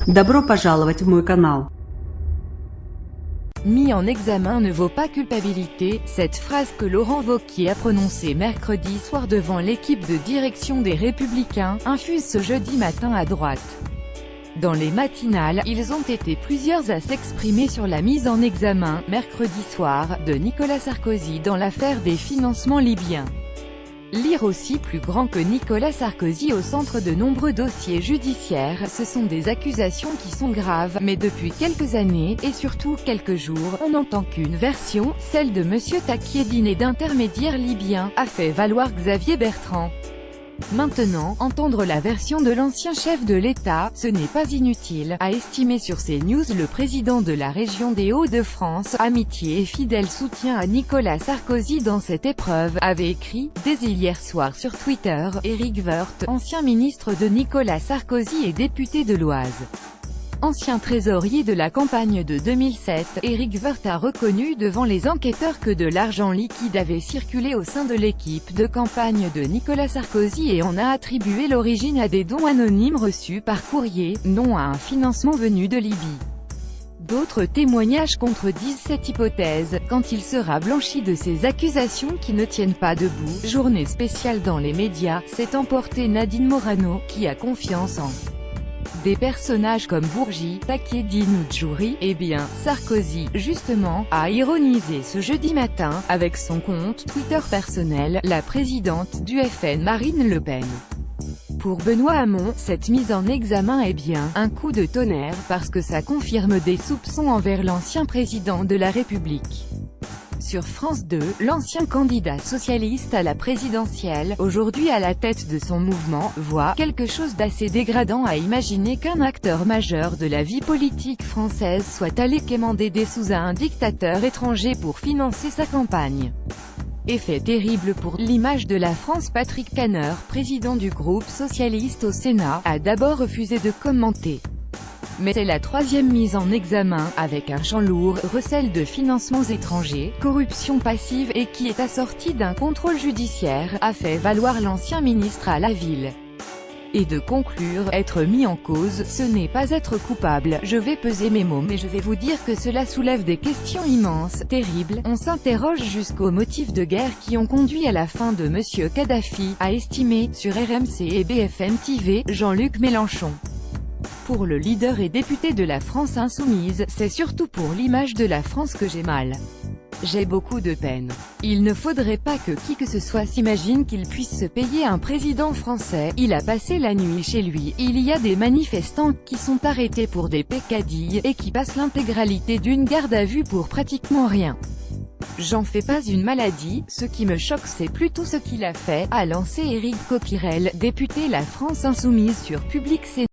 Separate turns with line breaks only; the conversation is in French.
Добро пожаловать в мой канал.
Mis en examen ne vaut pas culpabilité, cette phrase que Laurent Wauquiez a prononcée mercredi soir devant l'équipe de direction des Républicains, infuse ce jeudi matin à droite. Dans les matinales, ils ont été plusieurs à s'exprimer sur la mise en examen, mercredi soir, de Nicolas Sarkozy dans l'affaire des financements libyens. Lire aussi plus grand que Nicolas Sarkozy au centre de nombreux dossiers judiciaires, ce sont des accusations qui sont graves, mais depuis quelques années, et surtout quelques jours, on n'entend qu'une version, celle de Monsieur Takieddine d'intermédiaire libyen, a fait valoir Xavier Bertrand. Maintenant, entendre la version de l'ancien chef de l'État, ce n'est pas inutile, a estimé sur CNews le président de la région des Hauts-de-France, amitié et fidèle soutien à Nicolas Sarkozy dans cette épreuve, avait écrit, dès hier soir sur Twitter, Éric Woerth, ancien ministre de Nicolas Sarkozy et député de l'Oise. Ancien trésorier de la campagne de 2007, Éric Woerth a reconnu devant les enquêteurs que de l'argent liquide avait circulé au sein de l'équipe de campagne de Nicolas Sarkozy et en a attribué l'origine à des dons anonymes reçus par courrier, non à un financement venu de Libye. D'autres témoignages contredisent cette hypothèse, quand il sera blanchi de ces accusations qui ne tiennent pas debout. Journée spéciale dans les médias, s'est emportée Nadine Morano, qui a confiance en des personnages comme Bourgi, Takieddine ou Djouri. Eh bien, Sarkozy, justement, a ironisé ce jeudi matin, avec son compte Twitter personnel, la présidente du FN Marine Le Pen. Pour Benoît Hamon, cette mise en examen est bien un coup de tonnerre parce que ça confirme des soupçons envers l'ancien président de la République. Sur France 2, l'ancien candidat socialiste à la présidentielle, aujourd'hui à la tête de son mouvement, voit quelque chose d'assez dégradant à imaginer qu'un acteur majeur de la vie politique française soit allé quémander des sous à un dictateur étranger pour financer sa campagne. Effet terrible pour l'image de la France. Patrick Kanner, président du groupe socialiste au Sénat, a d'abord refusé de commenter. Mais c'est la troisième mise en examen, avec un champ lourd, recel de financements étrangers, corruption passive et qui est assorti d'un contrôle judiciaire, a fait valoir l'ancien ministre à la ville. Et de conclure, être mis en cause, ce n'est pas être coupable. Je vais peser mes mots mais je vais vous dire que cela soulève des questions immenses, terribles. On s'interroge jusqu'aux motifs de guerre qui ont conduit à la fin de Monsieur Kadhafi, a estimé, sur RMC et BFM TV, Jean-Luc Mélenchon. Pour le leader et député de la France insoumise, c'est surtout pour l'image de la France que j'ai mal. J'ai beaucoup de peine. Il ne faudrait pas que qui que ce soit s'imagine qu'il puisse se payer un président français. Il a passé la nuit chez lui. Il y a des manifestants qui sont arrêtés pour des peccadilles et qui passent l'intégralité d'une garde à vue pour pratiquement rien. J'en fais pas une maladie, ce qui me choque c'est plutôt ce qu'il a fait, a lancé Éric Coquerel, député La France insoumise sur Public Sénat.